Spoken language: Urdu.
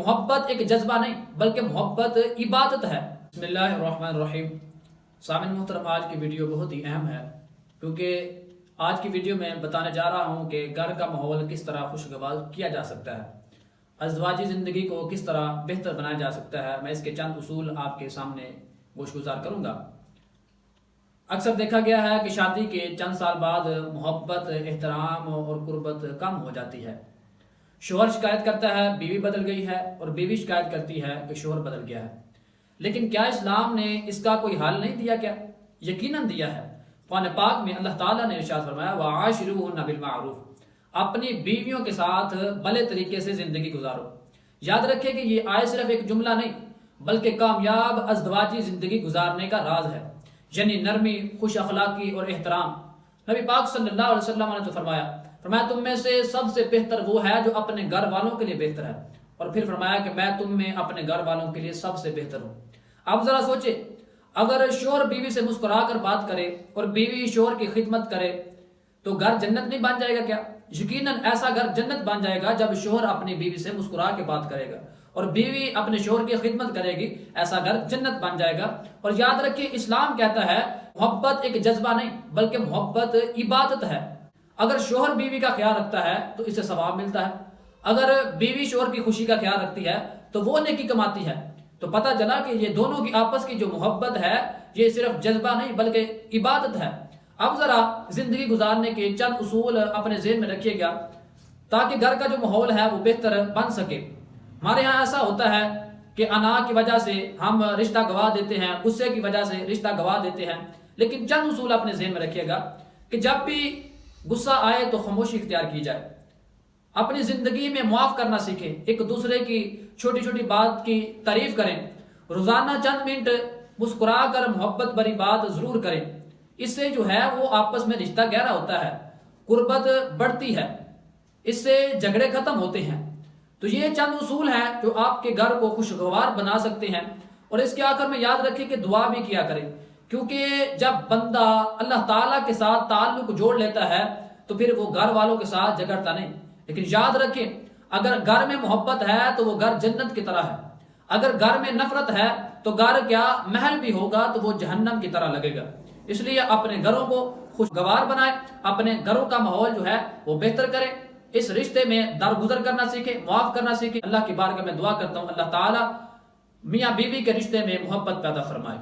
محبت ایک جذبہ نہیں بلکہ محبت عبادت ہے۔ بسم اللہ الرحمن الرحیم۔ سامعین محترم، آج کی ویڈیو بہت ہی اہم ہے کیونکہ آج کی ویڈیو میں بتانے جا رہا ہوں کہ گھر کا ماحول کس طرح خوشگوار کیا جا سکتا ہے، ازدواجی زندگی کو کس طرح بہتر بنایا جا سکتا ہے۔ میں اس کے چند اصول آپ کے سامنے گوش گزار کروں گا۔ اکثر دیکھا گیا ہے کہ شادی کے چند سال بعد محبت، احترام اور قربت کم ہو جاتی ہے۔ شوہر شکایت کرتا ہے بیوی بدل گئی ہے، اور بیوی شکایت کرتی ہے کہ شوہر بدل گیا ہے۔ لیکن کیا اسلام نے اس کا کوئی حل نہیں دیا؟ کیا یقیناً دیا ہے۔ قرآن پاک میں اللہ تعالیٰ نے ارشاد فرمایا وَعَاشِرُوهُنَّ بِالْمَعْرُوفِ، اپنی بیویوں کے ساتھ بھلے طریقے سے زندگی گزارو۔ یاد رکھیں کہ یہ آیت صرف ایک جملہ نہیں بلکہ کامیاب ازدواجی زندگی گزارنے کا راز ہے، یعنی نرمی، خوش اخلاقی اور احترام۔ نبی پاک صلی اللہ علیہ وسلم نے تو فرمایا تم میں سے سب سے بہتر وہ ہے جو اپنے گھر والوں کے لیے بہتر ہے، اور پھر فرمایا کہ میں تم میں اپنے گھر والوں کے لیے سب سے بہتر ہوں۔ اب ذرا سوچیں، اگر شوہر بیوی سے مسکرا کر بات کرے اور بیوی شوہر کی خدمت کرے تو گھر جنت نہیں بن جائے گا کیا؟ یقیناً ایسا گھر جنت بن جائے گا جب شوہر اپنی بیوی سے مسکرا کے بات کرے گا اور بیوی اپنے شوہر کی خدمت کرے گی، ایسا گھر جنت بن جائے گا۔ اور یاد رکھیے، اسلام کہتا ہے محبت ایک جذبہ نہیں بلکہ محبت عبادت ہے۔ اگر شوہر بیوی کا خیال رکھتا ہے تو اسے ثواب ملتا ہے، اگر بیوی شوہر کی خوشی کا خیال رکھتی ہے تو وہ نیکی کماتی ہے۔ تو پتہ چلا کہ یہ دونوں کی آپس کی جو محبت ہے یہ صرف جذبہ نہیں بلکہ عبادت ہے۔ اب ذرا زندگی گزارنے کے چند اصول اپنے ذہن میں رکھیے گا تاکہ گھر کا جو ماحول ہے وہ بہتر بن سکے۔ ہمارے ہاں ایسا ہوتا ہے کہ انا کی وجہ سے ہم رشتہ گوا دیتے ہیں، غصے کی وجہ سے رشتہ گوا دیتے ہیں، لیکن چند اصول اپنے ذہن میں رکھیے گا کہ جب بھی غصہ آئے تو خاموشی اختیار کی جائے، اپنی زندگی میں معاف کرنا سیکھیں، ایک دوسرے کی چھوٹی چھوٹی بات کی تعریف کریں، روزانہ چند منٹ مسکرا کر محبت بھری بات ضرور کریں۔ اس سے جو ہے وہ آپس میں رشتہ گہرا ہوتا ہے، قربت بڑھتی ہے، اس سے جھگڑے ختم ہوتے ہیں۔ تو یہ چند اصول ہیں جو آپ کے گھر کو خوشگوار بنا سکتے ہیں۔ اور اس کے آخر میں یاد رکھیں کہ دعا بھی کیا کریں، کیونکہ جب بندہ اللہ تعالیٰ کے ساتھ تعلق جوڑ لیتا ہے تو پھر وہ گھر والوں کے ساتھ جھگڑتا نہیں۔ لیکن یاد رکھیں، اگر گھر میں محبت ہے تو وہ گھر جنت کی طرح ہے، اگر گھر میں نفرت ہے تو گھر کیا محل بھی ہوگا تو وہ جہنم کی طرح لگے گا۔ اس لیے اپنے گھروں کو خوشگوار بنائیں، اپنے گھروں کا ماحول جو ہے وہ بہتر کریں، اس رشتے میں درگزر کرنا سیکھیں، معاف کرنا سیکھیں۔ اللہ کی بارگاہ میں دعا کرتا ہوں اللہ تعالیٰ میاں بیوی کے رشتے میں محبت پیدا فرمائے۔